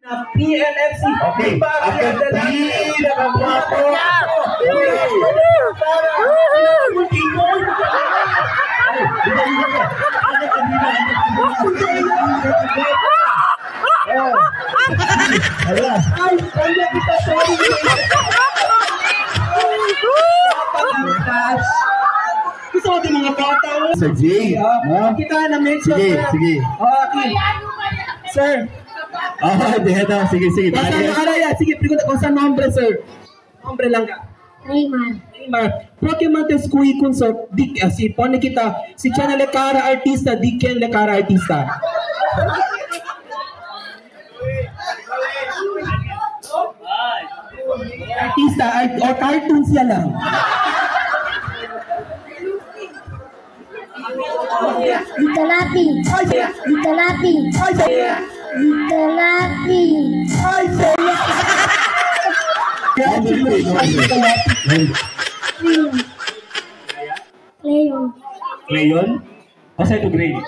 PNFC. Okay, after 3, nakagwapo. Gusto ko din mga bata. Sir Jay, Kita na mention. Sige. Okay. Sir. Sige. Sige, pregunta ko sa nombre, sir. Nombre lang ka. Neymar. Prokimantes kui kunso si pone kita si channel le cara artista di ken le cara artista. Artista or cartoons ya lang. Litalapi. Leon? Kasi ito grade?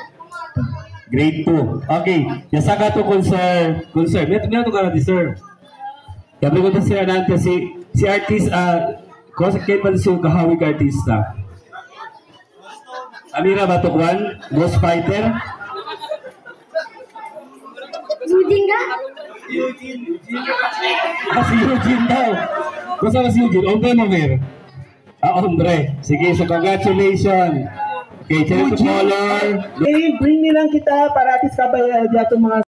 Grade 2. Okay. Yasaga to concern. Meron ito ka natin, sir. Sabi ko ito sila natin si artist, kaya pa siya kahawig artista. Amira Batukwan, Ghost Fighter. Si Eugene daw. Gusto ba si Eugene? Ombre mo, Mer? Ombre. Sige, so congratulations. Okay, cherry to color. Bring me lang kita para atis ka ba dito mga